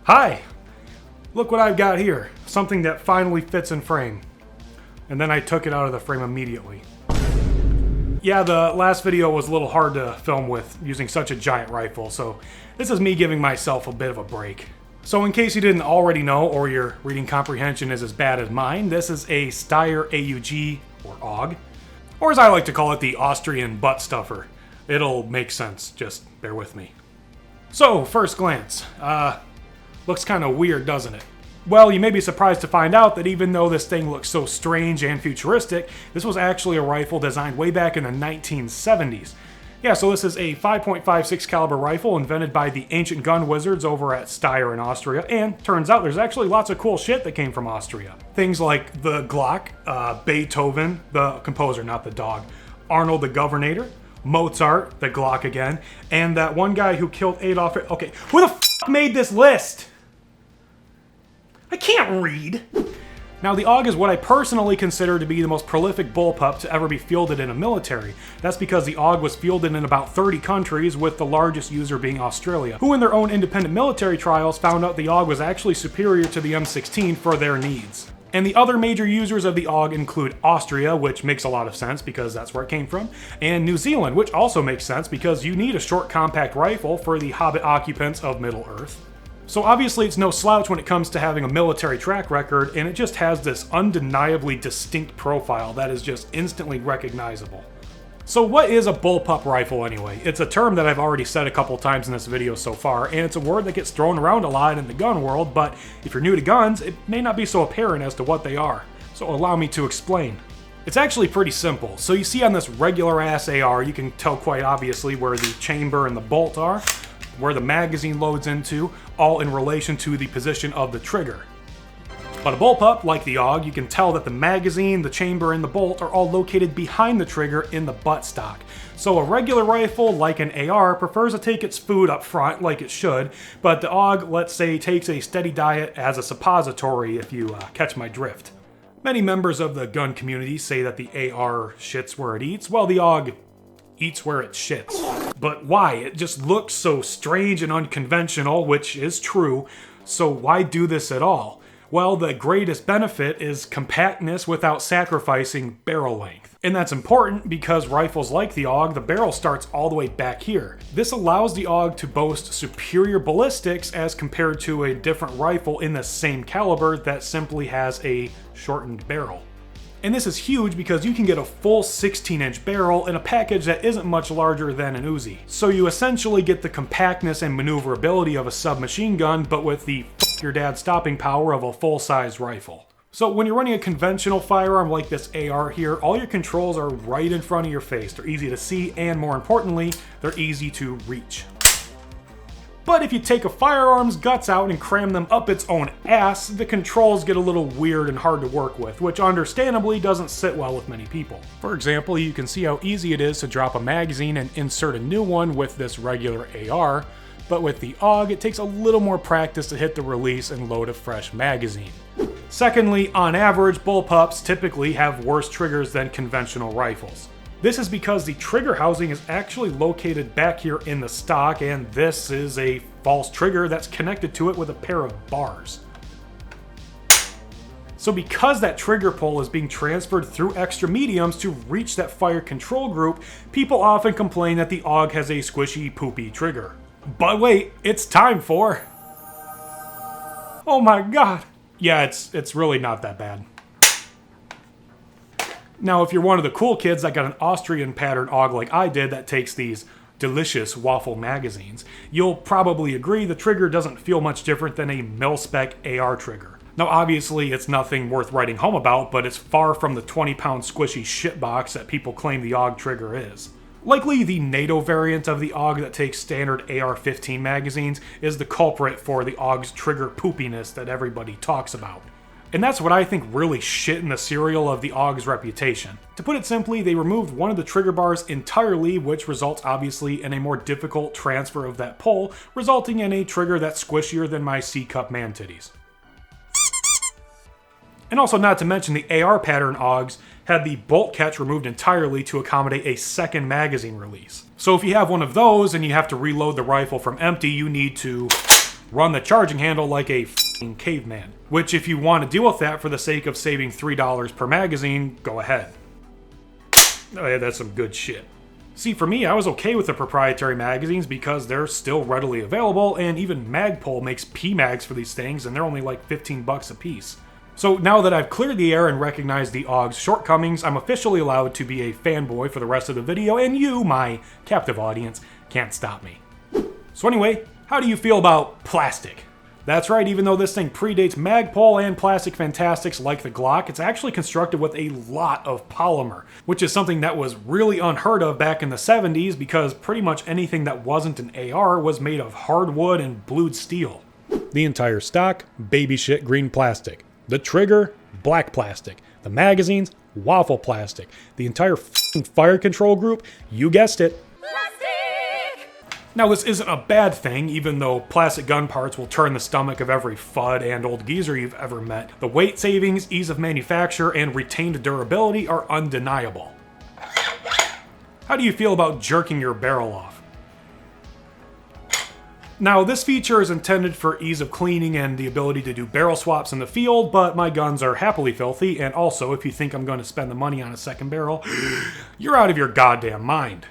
Hi! Look what I've got here. Something that finally fits in frame. And then I took it out of the frame immediately. Yeah, the last video was a little hard to film with using such a giant rifle, so this is me giving myself a bit of a break. So in case you didn't already know, or your reading comprehension is as bad as mine, this is a Steyr AUG, or AUG, or as I like to call it, the Austrian butt stuffer. It'll make sense, just bear with me. So, first glance, looks kind of weird, doesn't it? Well, you may be surprised to find out that even though this thing looks so strange and futuristic, this was actually a rifle designed way back in the 1970s. Yeah, so this is a 5.56 caliber rifle invented by the ancient gun wizards over at Steyr in Austria, and turns out there's actually lots of cool shit that came from Austria. Things like the Glock, Beethoven, the composer, not the dog, Arnold the Governator, Mozart, the Glock again, and that one guy who killed Adolf Hitler. Okay, who the f*** made this list? I can't read. Now, the AUG is what I personally consider to be the most prolific bullpup to ever be fielded in a military. That's because the AUG was fielded in about 30 countries, with the largest user being Australia, who in their own independent military trials found out the AUG was actually superior to the M16 for their needs. And the other major users of the AUG include Austria, which makes a lot of sense because that's where it came from, and New Zealand, which also makes sense because you need a short compact rifle for the hobbit occupants of Middle-earth. So obviously it's no slouch when it comes to having a military track record, and it just has this undeniably distinct profile that is just instantly recognizable. So what is a bullpup rifle anyway? It's a term that I've already said a couple times in this video so far, and it's a word that gets thrown around a lot in the gun world, but if you're new to guns, it may not be so apparent as to what they are. So allow me to explain. It's actually pretty simple. So you see on this regular ass AR, you can tell quite obviously where the chamber and the bolt are, where the magazine loads into, all in relation to the position of the trigger. But a bullpup, like the AUG, you can tell that the magazine, the chamber, and the bolt are all located behind the trigger in the buttstock. So a regular rifle, like an AR, prefers to take its food up front, like it should, but the AUG, let's say, takes a steady diet as a suppository, if you catch my drift. Many members of the gun community say that the AR shits where it eats, while the AUG eats where it shits. But why? It just looks so strange and unconventional, which is true, so why do this at all? Well, the greatest benefit is compactness without sacrificing barrel length. And that's important because rifles like the AUG, the barrel starts all the way back here. This allows the AUG to boast superior ballistics as compared to a different rifle in the same caliber that simply has a shortened barrel. And this is huge because you can get a full 16-inch barrel in a package that isn't much larger than an Uzi. So you essentially get the compactness and maneuverability of a submachine gun, but with the f*** your dad stopping power of a full-size rifle. So when you're running a conventional firearm like this AR here, all your controls are right in front of your face. They're easy to see, and more importantly, they're easy to reach. But if you take a firearm's guts out and cram them up its own ass, the controls get a little weird and hard to work with, which understandably doesn't sit well with many people. For example, you can see how easy it is to drop a magazine and insert a new one with this regular AR, but with the AUG, it takes a little more practice to hit the release and load a fresh magazine. Secondly, on average, bullpups typically have worse triggers than conventional rifles. This is because the trigger housing is actually located back here in the stock, and this is a false trigger that's connected to it with a pair of bars. So because that trigger pull is being transferred through extra mediums to reach that fire control group, people often complain that the AUG has a squishy, poopy trigger. But wait, it's time for... Oh my god! Yeah, it's really not that bad. Now, if you're one of the cool kids that got an Austrian pattern AUG like I did that takes these delicious waffle magazines, you'll probably agree the trigger doesn't feel much different than a mil-spec AR trigger. Now, obviously, it's nothing worth writing home about, but it's far from the 20-pound squishy shitbox that people claim the AUG trigger is. Likely, the NATO variant of the AUG that takes standard AR-15 magazines is the culprit for the AUG's trigger poopiness that everybody talks about. And that's what I think really shit in the cereal of the AUG's reputation. To put it simply, they removed one of the trigger bars entirely, which results obviously in a more difficult transfer of that pull, resulting in a trigger that's squishier than my C-cup man titties. And also, not to mention, the AR pattern AUGs had the bolt catch removed entirely to accommodate a second magazine release. So if you have one of those and you have to reload the rifle from empty, you need to run the charging handle like a f***ing caveman. Which, if you want to deal with that for the sake of saving $3 per magazine, go ahead. Oh yeah, that's some good shit. See, for me, I was okay with the proprietary magazines because they're still readily available, and even Magpul makes PMags for these things, and they're only like 15 bucks a piece. So now that I've cleared the air and recognized the AUG's shortcomings, I'm officially allowed to be a fanboy for the rest of the video, and you, my captive audience, can't stop me. So anyway, how do you feel about plastic? That's right, even though this thing predates Magpul and plastic fantastics like the Glock, it's actually constructed with a lot of polymer, which is something that was really unheard of back in the 70s because pretty much anything that wasn't an AR was made of hardwood and blued steel. The entire stock, baby shit green plastic. The trigger, black plastic. The magazines, waffle plastic. The entire f***ing fire control group, you guessed it. Plastic! Now this isn't a bad thing, even though plastic gun parts will turn the stomach of every FUD and old geezer you've ever met. The weight savings, ease of manufacture, and retained durability are undeniable. How do you feel about jerking your barrel off? Now, this feature is intended for ease of cleaning and the ability to do barrel swaps in the field, but my guns are happily filthy, and also, if you think I'm going to spend the money on a second barrel, you're out of your goddamn mind.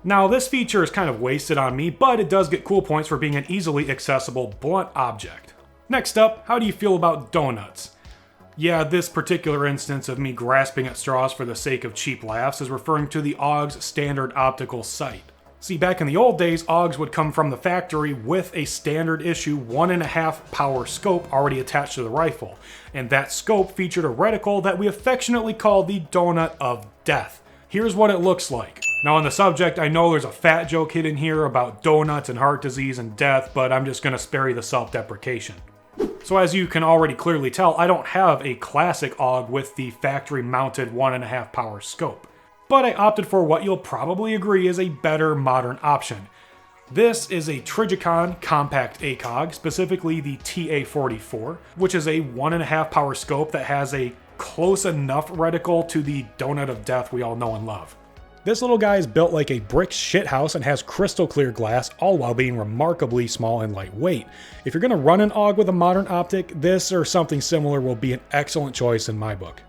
Now, this feature is kind of wasted on me, but it does get cool points for being an easily accessible blunt object. Next up, how do you feel about donuts? Yeah, this particular instance of me grasping at straws for the sake of cheap laughs is referring to the AUG's standard optical sight. See, back in the old days, AUGs would come from the factory with a standard issue 1.5 power scope already attached to the rifle, and that scope featured a reticle that we affectionately call the Donut of Death. Here's what it looks like. Now on the subject, I know there's a fat joke hidden here about donuts and heart disease and death, but I'm just going to spare you the self-deprecation. So as you can already clearly tell, I don't have a classic AUG with the factory-mounted 1.5 power scope. But I opted for what you'll probably agree is a better modern option. This is a Trijicon compact ACOG, specifically the TA44, which is a 1.5 power scope that has a close enough reticle to the Donut of Death we all know and love. This little guy is built like a brick shithouse and has crystal clear glass, all while being remarkably small and lightweight. If you're going to run an AUG with a modern optic, this or something similar will be an excellent choice in my book.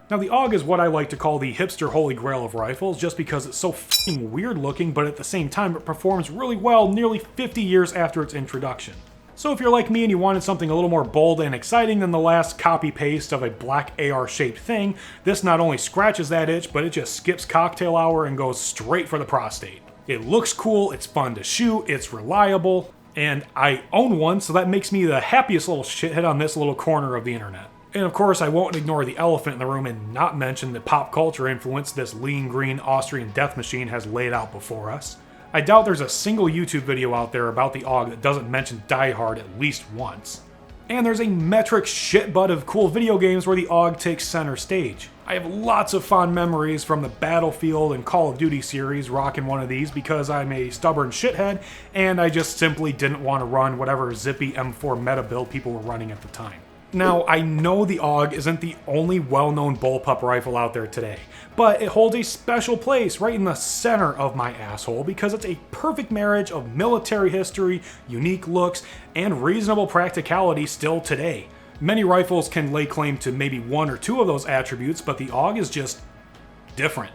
Now the AUG is what I like to call the hipster holy grail of rifles just because it's so f***ing weird looking, but at the same time it performs really well nearly 50 years after its introduction. So if you're like me and you wanted something a little more bold and exciting than the last copy-paste of a black AR-shaped thing, this not only scratches that itch, but it just skips cocktail hour and goes straight for the prostate. It looks cool, it's fun to shoot, it's reliable, and I own one, so that makes me the happiest little shithead on this little corner of the internet. And of course, I won't ignore the elephant in the room and not mention the pop culture influence this lean green Austrian death machine has laid out before us. I doubt there's a single YouTube video out there about the AUG that doesn't mention Die Hard at least once. And there's a metric shitbutt of cool video games where the AUG takes center stage. I have lots of fond memories from the Battlefield and Call of Duty series rocking one of these because I'm a stubborn shithead and I just simply didn't want to run whatever zippy M4 meta build people were running at the time. Now, I know the AUG isn't the only well-known bullpup rifle out there today, but it holds a special place right in the center of my asshole because it's a perfect marriage of military history, unique looks, and reasonable practicality still today. Many rifles can lay claim to maybe one or two of those attributes, but the AUG is just different.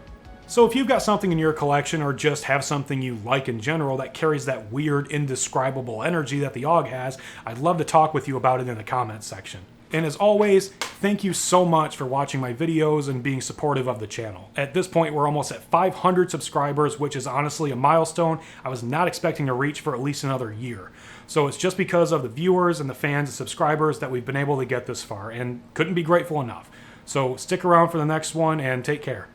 So if you've got something in your collection or just have something you like in general that carries that weird, indescribable energy that the AUG has, I'd love to talk with you about it in the comments section. And as always, thank you so much for watching my videos and being supportive of the channel. At this point, we're almost at 500 subscribers, which is honestly a milestone I was not expecting to reach for at least another year. So it's just because of the viewers and the fans and subscribers that we've been able to get this far, and couldn't be grateful enough. So stick around for the next one and take care.